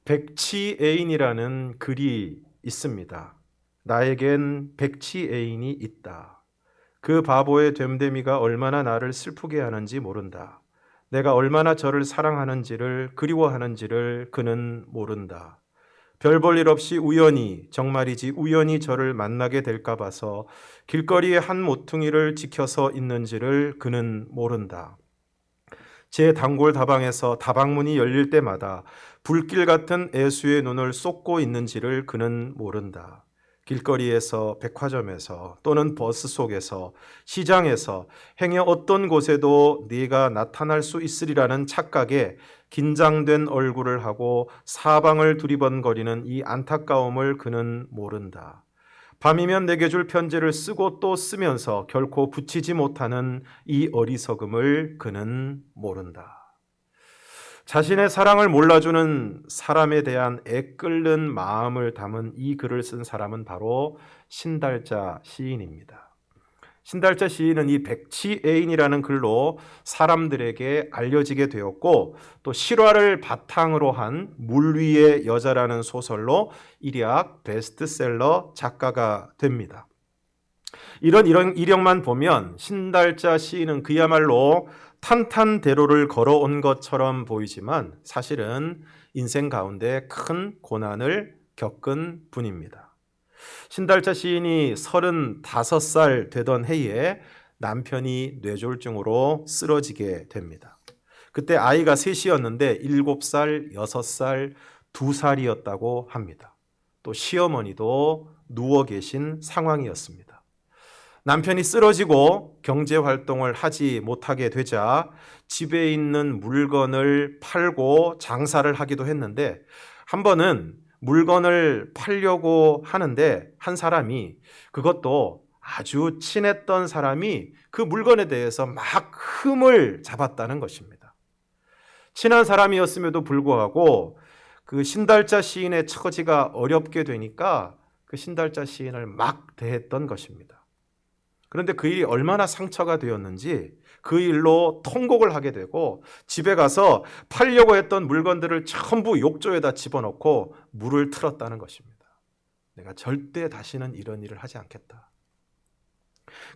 백치애인이라는 글이 있습니다. 나에겐 백치애인이 있다. 그 바보의 됨됨이가 얼마나 나를 슬프게 하는지 모른다. 내가 얼마나 저를 사랑하는지를 그리워하는지를 그는 모른다. 별 볼 일 없이 우연히, 정말이지 우연히 저를 만나게 될까 봐서 길거리에 한 모퉁이를 지켜서 있는지를 그는 모른다. 제 단골 다방에서 다방문이 열릴 때마다 불길 같은 애수의 눈을 쏟고 있는지를 그는 모른다. 길거리에서, 백화점에서, 또는 버스 속에서, 시장에서, 행여 어떤 곳에도 네가 나타날 수 있으리라는 착각에 긴장된 얼굴을 하고 사방을 두리번거리는 이 안타까움을 그는 모른다. 밤이면 내게 줄 편지를 쓰고 또 쓰면서 결코 붙이지 못하는 이 어리석음을 그는 모른다. 자신의 사랑을 몰라주는 사람에 대한 애끓는 마음을 담은 이 글을 쓴 사람은 바로 신달자 시인입니다. 신달자 시인은 이 백치애인이라는 글로 사람들에게 알려지게 되었고, 또 실화를 바탕으로 한 물 위의 여자라는 소설로 일약 베스트셀러 작가가 됩니다. 이런 이력만 보면 신달자 시인은 그야말로 탄탄대로를 걸어온 것처럼 보이지만 사실은 인생 가운데 큰 고난을 겪은 분입니다. 신달자 시인이 35살 되던 해에 남편이 뇌졸중으로 쓰러지게 됩니다. 그때 아이가 셋이었는데 7살, 6살, 2살이었다고 합니다. 또 시어머니도 누워 계신 상황이었습니다. 남편이 쓰러지고 경제활동을 하지 못하게 되자 집에 있는 물건을 팔고 장사를 하기도 했는데, 한 번은 물건을 팔려고 하는데 한 사람이, 그것도 아주 친했던 사람이 그 물건에 대해서 막 흠을 잡았다는 것입니다. 친한 사람이었음에도 불구하고 그 신달자 시인의 처지가 어렵게 되니까 그 신달자 시인을 막 대했던 것입니다. 그런데 그 일이 얼마나 상처가 되었는지 그 일로 통곡을 하게 되고 집에 가서 팔려고 했던 물건들을 전부 욕조에다 집어넣고 물을 틀었다는 것입니다. 내가 절대 다시는 이런 일을 하지 않겠다.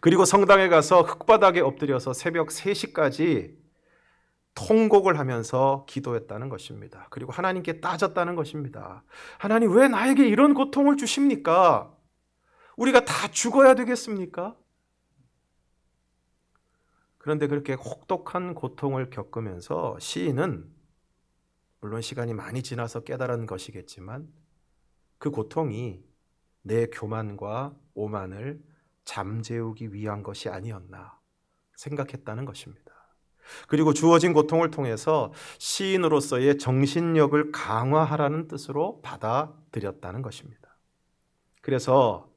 그리고 성당에 가서 흙바닥에 엎드려서 새벽 3시까지 통곡을 하면서 기도했다는 것입니다. 그리고 하나님께 따졌다는 것입니다. 하나님, 왜 나에게 이런 고통을 주십니까? 우리가 다 죽어야 되겠습니까? 그런데 그렇게 혹독한 고통을 겪으면서 시인은, 물론 시간이 많이 지나서 깨달은 것이겠지만, 그 고통이 내 교만과 오만을 잠재우기 위한 것이 아니었나 생각했다는 것입니다. 그리고 주어진 고통을 통해서 시인으로서의 정신력을 강화하라는 뜻으로 받아들였다는 것입니다. 그래서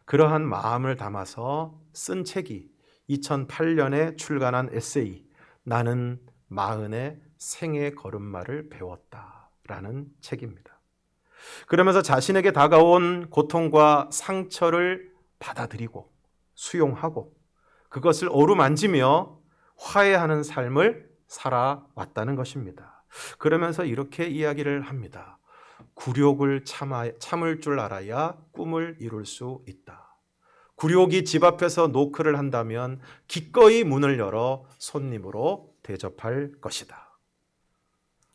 그러한 마음을 담아서 쓴 책이 2008년에 출간한 에세이 나는 마흔의 생의 걸음마를 배웠다라는 책입니다. 그러면서 자신에게 다가온 고통과 상처를 받아들이고 수용하고 그것을 어루만지며 화해하는 삶을 살아왔다는 것입니다. 그러면서 이렇게 이야기를 합니다. 굴욕을 참을 줄 알아야 꿈을 이룰 수 있다. 굴욕이 집 앞에서 노크를 한다면 기꺼이 문을 열어 손님으로 대접할 것이다.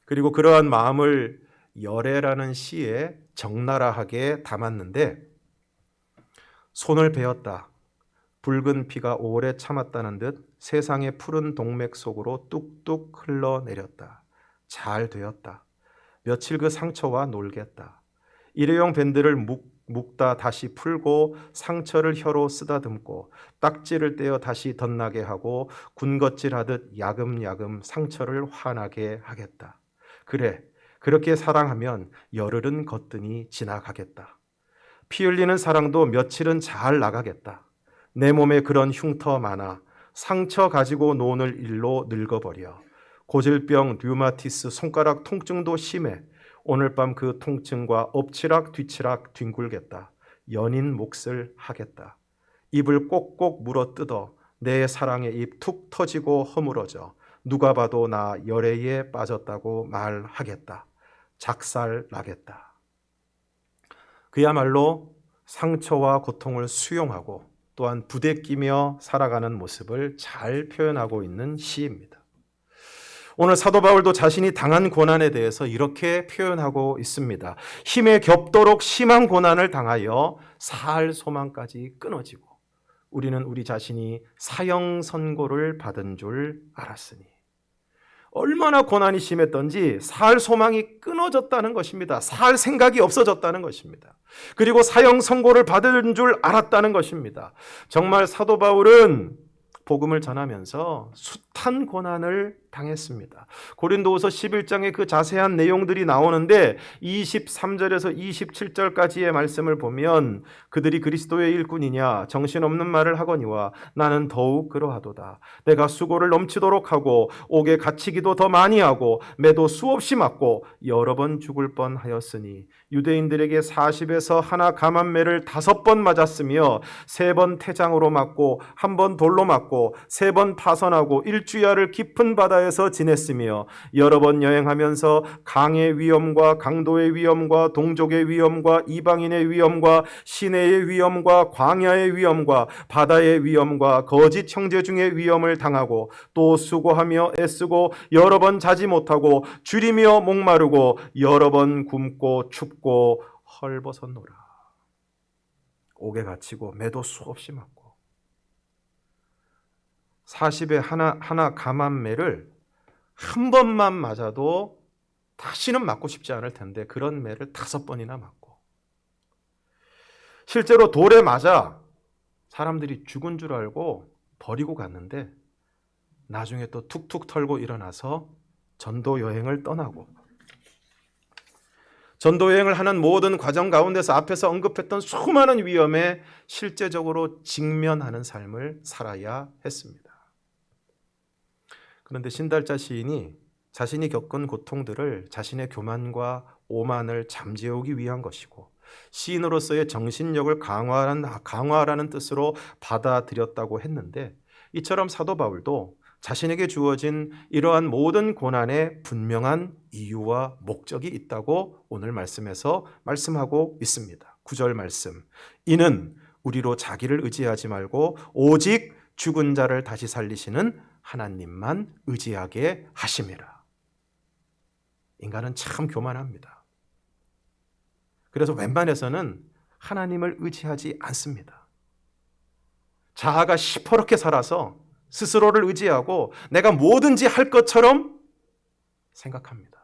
그리고 그러한 마음을 열애라는 시에 적나라하게 담았는데, 손을 베었다. 붉은 피가 오래 참았다는 듯 세상의 푸른 동맥 속으로 뚝뚝 흘러내렸다. 잘 되었다. 며칠 그 상처와 놀겠다. 일회용 밴드를 묶다 다시 풀고 상처를 혀로 쓰다듬고 딱지를 떼어 다시 덧나게 하고 군것질하듯 야금야금 상처를 환하게 하겠다. 그래, 그렇게 사랑하면 열흘은 거뜬히 지나가겠다. 피 흘리는 사랑도 며칠은 잘 나가겠다. 내 몸에 그런 흉터 많아 상처 가지고 노는 일로 늙어버려. 고질병, 류마티스, 손가락 통증도 심해. 오늘 밤 그 통증과 엎치락 뒤치락 뒹굴겠다. 연인 몫을 하겠다. 입을 꼭꼭 물어뜯어 내 사랑의 입 툭 터지고 허물어져 누가 봐도 나 열애에 빠졌다고 말하겠다. 작살나겠다. 그야말로 상처와 고통을 수용하고 또한 부대끼며 살아가는 모습을 잘 표현하고 있는 시입니다. 오늘 사도 바울도 자신이 당한 고난에 대해서 이렇게 표현하고 있습니다. 힘에 겹도록 심한 고난을 당하여 살 소망까지 끊어지고 우리는 우리 자신이 사형 선고를 받은 줄 알았으니. 얼마나 고난이 심했던지 살 소망이 끊어졌다는 것입니다. 살 생각이 없어졌다는 것입니다. 그리고 사형 선고를 받은 줄 알았다는 것입니다. 정말 사도 바울은 복음을 전하면서 숱한 고난을 당했습니다. 고린도후서 11장에 그 자세한 내용들이 나오는데 23절에서 27절까지의 말씀을 보면 그들이 그리스도의 일꾼이냐 정신없는 말을 하거니와 나는 더욱 그러하도다. 내가 수고를 넘치도록 하고 옥에 갇히기도 더 많이 하고 매도 수없이 맞고 여러 번 죽을 뻔하였으니 유대인들에게 40에서 하나 감한매를 5번 맞았으며 3번 태장으로 맞고 1번 돌로 맞고 3번 파선하고 일주야를 깊은 바다에서 지냈으며 여러 번 여행하면서 강의 위험과 강도의 위험과 동족의 위험과 이방인의 위험과 시내의 위험과 광야의 위험과 바다의 위험과 거짓 형제 중의 위험을 당하고 또 수고하며 애쓰고 여러 번 자지 못하고 줄이며 목마르고 여러 번 굶고 춥고 헐벗었노라. 옥에 갇히고 매도 수없이 맞고 40에 하나 감한 매를 한 번만 맞아도 다시는 맞고 싶지 않을 텐데 그런 매를 5번이나 맞고 실제로 돌에 맞아 사람들이 죽은 줄 알고 버리고 갔는데 나중에 또 툭툭 털고 일어나서 전도 여행을 떠나고 전도 여행을 하는 모든 과정 가운데서 앞에서 언급했던 수많은 위험에 실제적으로 직면하는 삶을 살아야 했습니다. 그런데 신달자 시인이 자신이 겪은 고통들을 자신의 교만과 오만을 잠재우기 위한 것이고 시인으로서의 정신력을 강화하라는 뜻으로 받아들였다고 했는데 이처럼 사도 바울도 자신에게 주어진 이러한 모든 고난에 분명한 이유와 목적이 있다고 오늘 말씀에서 말씀하고 있습니다. 9절 말씀. 이는 우리로 자기를 의지하지 말고 오직 죽은 자를 다시 살리시는 하나님만 의지하게 하심이라. 인간은 참 교만합니다. 그래서 웬만해서는 하나님을 의지하지 않습니다. 자아가 시퍼렇게 살아서 스스로를 의지하고 내가 뭐든지 할 것처럼 생각합니다.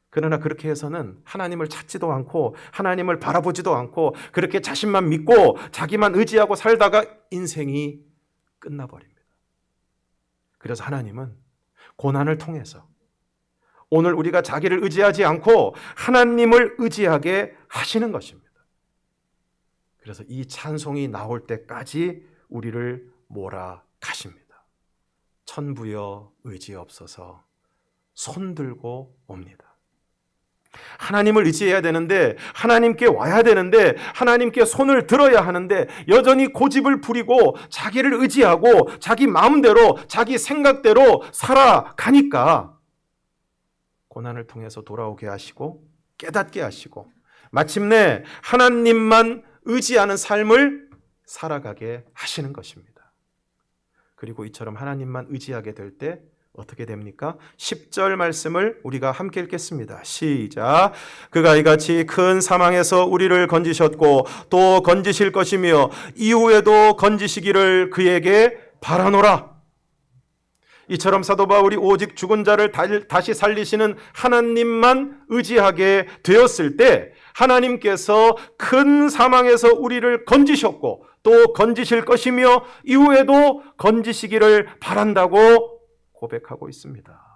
그러나 그렇게 해서는 하나님을 찾지도 않고 하나님을 바라보지도 않고 그렇게 자신만 믿고 자기만 의지하고 살다가 인생이 끝나버립니다. 그래서 하나님은 고난을 통해서 오늘 우리가 자기를 의지하지 않고 하나님을 의지하게 하시는 것입니다. 그래서 이 찬송이 나올 때까지 우리를 몰아가십니다. 천부여 의지없어서 손들고 옵니다. 하나님을 의지해야 되는데 하나님께 와야 되는데 하나님께 손을 들어야 하는데 여전히 고집을 부리고 자기를 의지하고 자기 마음대로 자기 생각대로 살아가니까 고난을 통해서 돌아오게 하시고 깨닫게 하시고 마침내 하나님만 의지하는 삶을 살아가게 하시는 것입니다. 그리고 이처럼 하나님만 의지하게 될 때 어떻게 됩니까? 10절 말씀을 우리가 함께 읽겠습니다. 시작. 그가 이같이 큰 사망에서 우리를 건지셨고 또 건지실 것이며 이후에도 건지시기를 그에게 바라노라. 이처럼 사도 바울이 오직 죽은 자를 다시 살리시는 하나님만 의지하게 되었을 때 하나님께서 큰 사망에서 우리를 건지셨고 또 건지실 것이며 이후에도 건지시기를 바란다고 고백하고 있습니다.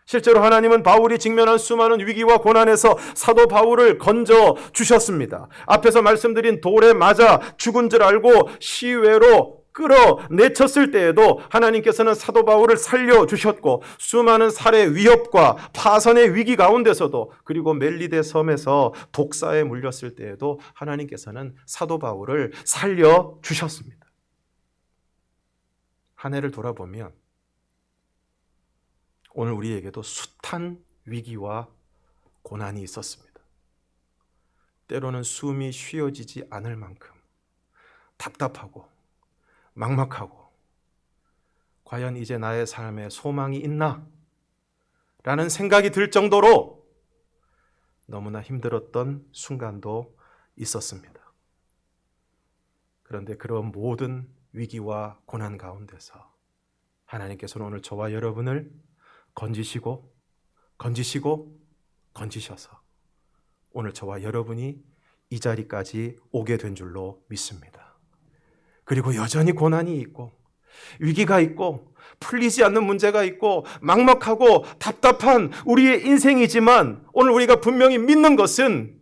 실제로 하나님은 바울이 직면한 수많은 위기와 고난에서 사도 바울을 건져 주셨습니다. 앞에서 말씀드린 돌에 맞아 죽은 줄 알고 시외로 끌어내쳤을 때에도 하나님께서는 사도 바울을 살려주셨고 수많은 살해 위협과 파선의 위기 가운데서도 그리고 멜리데 섬에서 독사에 물렸을 때에도 하나님께서는 사도 바울을 살려주셨습니다. 한 해를 돌아보면 오늘 우리에게도 숱한 위기와 고난이 있었습니다. 때로는 숨이 쉬어지지 않을 만큼 답답하고 막막하고 과연 이제 나의 삶에 소망이 있나? 라는 생각이 들 정도로 너무나 힘들었던 순간도 있었습니다. 그런데 그런 모든 위기와 고난 가운데서 하나님께서는 오늘 저와 여러분을 건지시고 건지셔서 오늘 저와 여러분이 이 자리까지 오게 된 줄로 믿습니다. 그리고 여전히 고난이 있고 위기가 있고 풀리지 않는 문제가 있고 막막하고 답답한 우리의 인생이지만 오늘 우리가 분명히 믿는 것은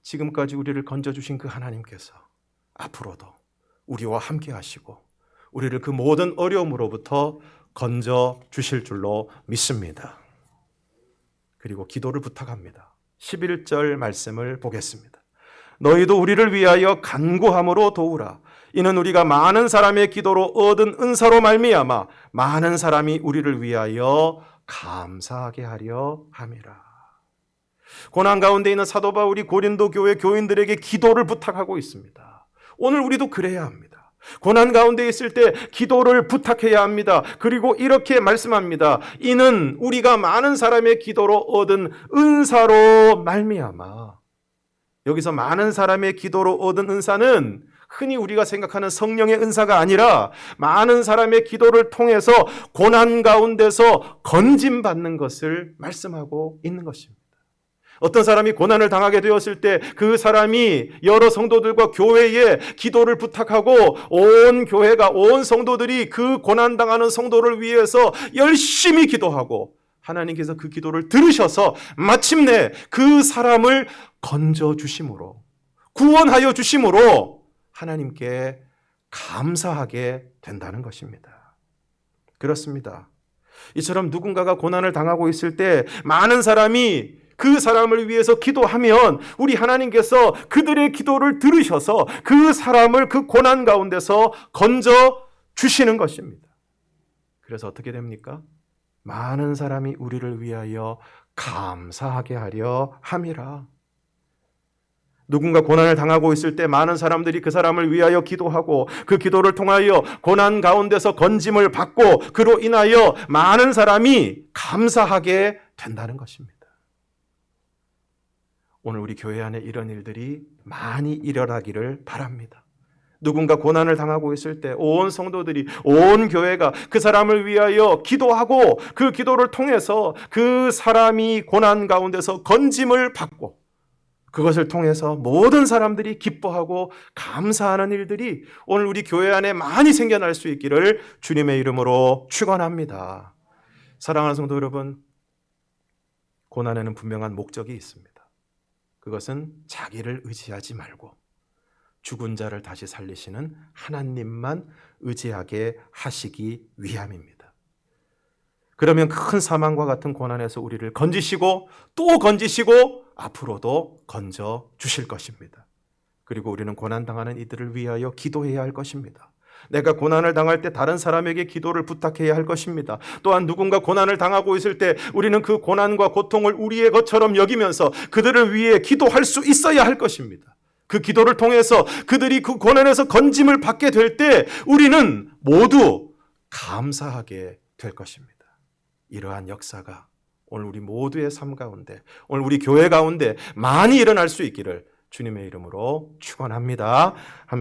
지금까지 우리를 건져주신 그 하나님께서 앞으로도 우리와 함께 하시고 우리를 그 모든 어려움으로부터 건져주실 줄로 믿습니다. 그리고 기도를 부탁합니다. 11절 말씀을 보겠습니다. 너희도 우리를 위하여 간구함으로 도우라. 이는 우리가 많은 사람의 기도로 얻은 은사로 말미암아 많은 사람이 우리를 위하여 감사하게 하려 함이라. 고난 가운데 있는 사도 바울이 고린도 교회 교인들에게 기도를 부탁하고 있습니다. 오늘 우리도 그래야 합니다. 고난 가운데 있을 때 기도를 부탁해야 합니다. 그리고 이렇게 말씀합니다. 이는 우리가 많은 사람의 기도로 얻은 은사로 말미암아. 여기서 많은 사람의 기도로 얻은 은사는 흔히 우리가 생각하는 성령의 은사가 아니라 많은 사람의 기도를 통해서 고난 가운데서 건짐받는 것을 말씀하고 있는 것입니다. 어떤 사람이 고난을 당하게 되었을 때 그 사람이 여러 성도들과 교회에 기도를 부탁하고 온 교회가 온 성도들이 그 고난당하는 성도를 위해서 열심히 기도하고 하나님께서 그 기도를 들으셔서 마침내 그 사람을 건져주심으로 구원하여 주심으로 하나님께 감사하게 된다는 것입니다. 그렇습니다. 이처럼 누군가가 고난을 당하고 있을 때 많은 사람이 그 사람을 위해서 기도하면 우리 하나님께서 그들의 기도를 들으셔서 그 사람을 그 고난 가운데서 건져 주시는 것입니다. 그래서 어떻게 됩니까? 많은 사람이 우리를 위하여 감사하게 하려 함이라. 누군가 고난을 당하고 있을 때 많은 사람들이 그 사람을 위하여 기도하고 그 기도를 통하여 고난 가운데서 건짐을 받고 그로 인하여 많은 사람이 감사하게 된다는 것입니다. 오늘 우리 교회 안에 이런 일들이 많이 일어나기를 바랍니다. 누군가 고난을 당하고 있을 때 온 성도들이 온 교회가 그 사람을 위하여 기도하고 그 기도를 통해서 그 사람이 고난 가운데서 건짐을 받고 그것을 통해서 모든 사람들이 기뻐하고 감사하는 일들이 오늘 우리 교회 안에 많이 생겨날 수 있기를 주님의 이름으로 축원합니다. 사랑하는 성도 여러분, 고난에는 분명한 목적이 있습니다. 그것은 자기를 의지하지 말고 죽은 자를 다시 살리시는 하나님만 의지하게 하시기 위함입니다. 그러면 큰 사망과 같은 고난에서 우리를 건지시고 또 건지시고 앞으로도 건져 주실 것입니다. 그리고 우리는 고난당하는 이들을 위하여 기도해야 할 것입니다. 내가 고난을 당할 때 다른 사람에게 기도를 부탁해야 할 것입니다. 또한 누군가 고난을 당하고 있을 때 우리는 그 고난과 고통을 우리의 것처럼 여기면서 그들을 위해 기도할 수 있어야 할 것입니다. 그 기도를 통해서 그들이 그 고난에서 건짐을 받게 될 때 우리는 모두 감사하게 될 것입니다. 이러한 역사가 오늘 우리 모두의 삶 가운데, 오늘 우리 교회 가운데 많이 일어날 수 있기를 주님의 이름으로 축원합니다.